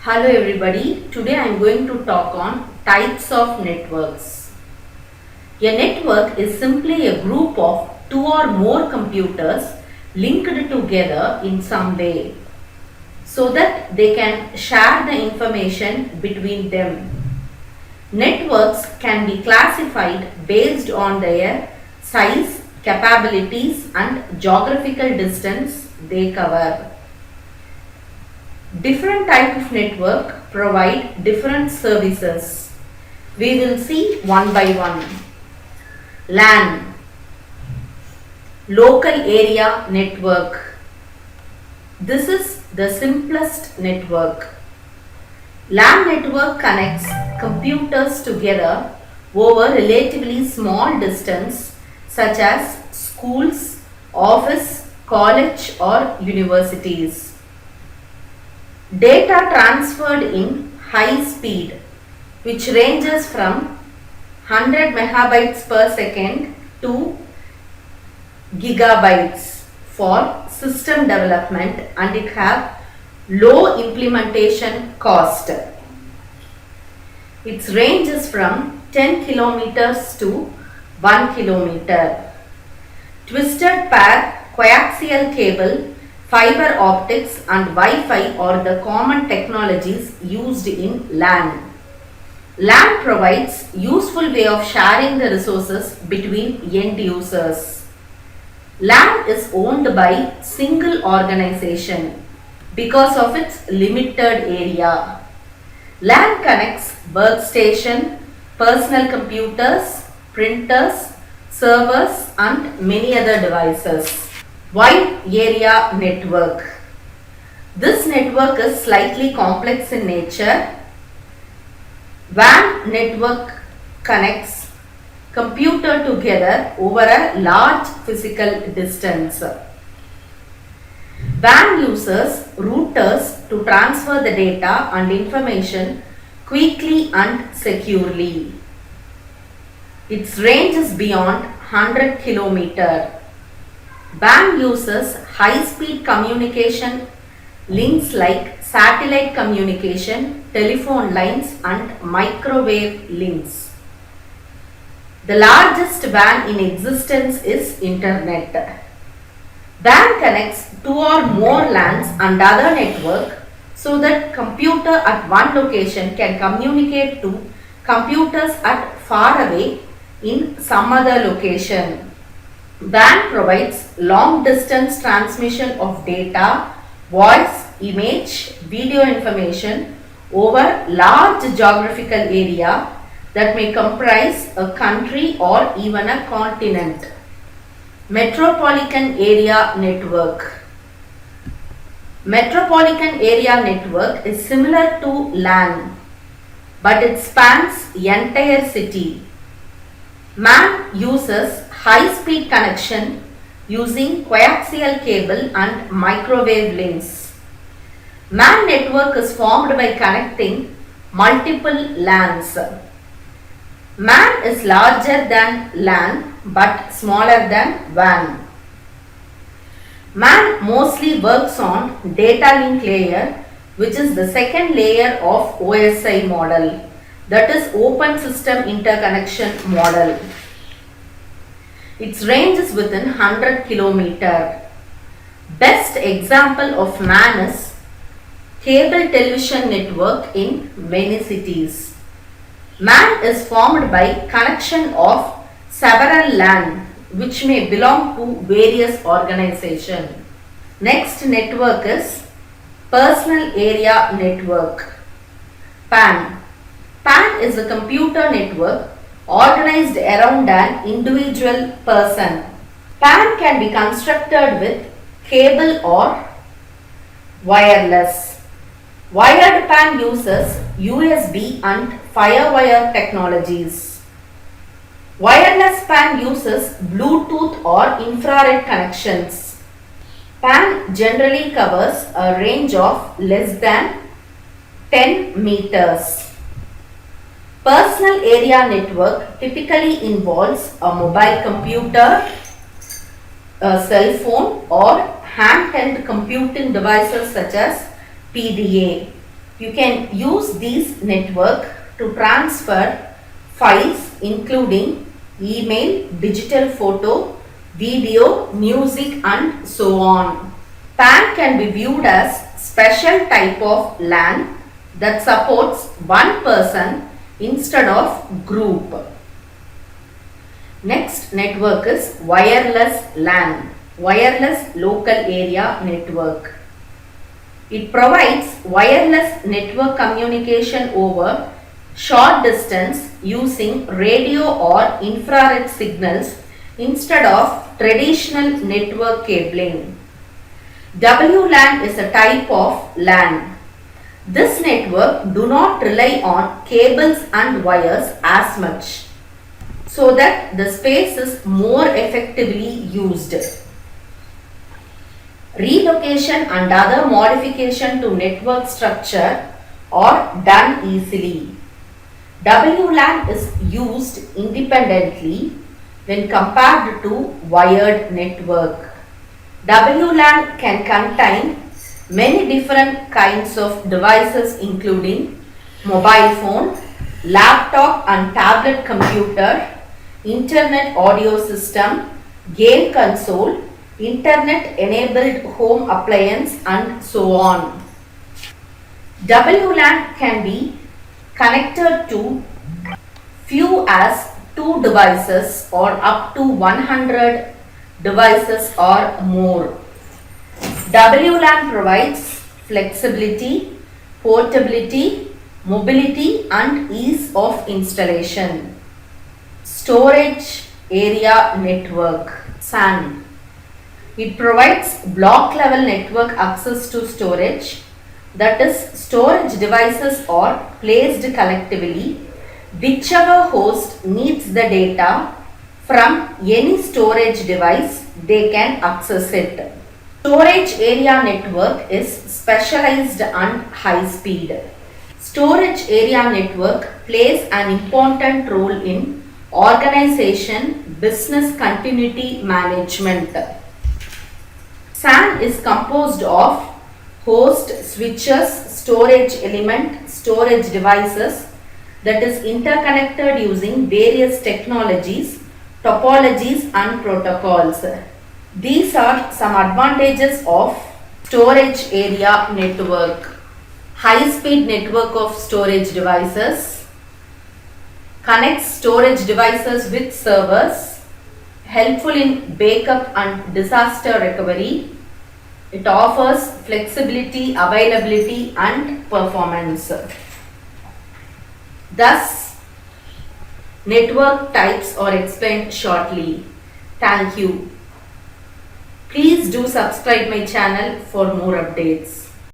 Hello everybody, today I am going to talk on types of networks. A network is simply a group of two or more computers linked together in some way so that they can share the information between them. Networks can be classified based on their size, capabilities and geographical distance they cover. Different type of network provide different services. We will see one by one. LAN, local area network. This is the simplest network. LAN network connects computers together over relatively small distance such as schools, office, college or universities. Data transferred in high speed, which ranges from 100 megabytes per second to gigabytes for system development, and it have low implementation cost. Its range is from 10 kilometers to 1 kilometer. Twisted pair, coaxial cable, fiber optics and Wi-Fi are the common technologies used in LAN. LAN provides useful way of sharing the resources between end users. LAN is owned by single organization because of its limited area. LAN connects workstation, personal computers, printers, servers and many other devices. Wide area network. This network is slightly complex in nature. WAN network connects computer together over a large physical distance. WAN uses routers to transfer the data and information quickly and securely. Its range is beyond 100 km. WAN uses high-speed communication links like satellite communication, telephone lines and microwave links. The largest WAN in existence is Internet. WAN connects two or more LANs and other network so that computer at one location can communicate to computers at far away in some other location. WAN provides long distance transmission of data, voice, image, video information over large geographical area that may comprise a country or even a continent. Metropolitan area network. Metropolitan area network is similar to LAN, but it spans the entire city. MAN uses high-speed connection using coaxial cable and microwave links. MAN network is formed by connecting multiple LANs. MAN is larger than LAN but smaller than WAN. MAN mostly works on data link layer, which is the second layer of OSI model, that is Open System Interconnection model. Its range is within 100 km. Best example of MAN is cable television network in many cities. MAN is formed by connection of several LAN which may belong to various organizations. Next network is Personal Area Network, PAN. PAN is a computer network organized around an individual person. PAN can be constructed with cable or wireless. Wired PAN uses USB and FireWire technologies. Wireless PAN uses Bluetooth or infrared connections. PAN generally covers a range of less than 10 meters. Personal area network typically involves a mobile computer, a cell phone or handheld computing devices such as PDA. You can use this network to transfer files including email, digital photo, video, music and so on. PAN can be viewed as special type of LAN that supports one person instead of group. Next network is wireless LAN, wireless local area network. It provides wireless network communication over short distance using radio or infrared signals instead of traditional network cabling. WLAN is a type of LAN. This network do not rely on cables and wires as much, so that the space is more effectively used. Relocation and other modification to network structure are done easily. WLAN is used independently when compared to wired network. WLAN can contain many different kinds of devices including mobile phone, laptop and tablet computer, internet audio system, game console, internet enabled home appliance and so on. WLAN can be connected to few as 2 devices or up to 100 devices or more. WLAN provides flexibility, portability, mobility and ease of installation. Storage area network SAN. It provides block level network access to storage, that is storage devices are placed collectively. Whichever host needs the data from any storage device, they can access it. Storage area network is specialized and high speed. Storage area network plays an important role in organization, business continuity management. SAN is composed of host, switches, storage element, storage devices that is interconnected using various technologies, topologies and protocols. These are some advantages of storage area network. High speed network of storage devices, connects storage devices with servers, helpful in backup and disaster recovery. It offers flexibility, availability and performance. Thus, network types are explained shortly. Thank you. Please do subscribe my channel for more updates.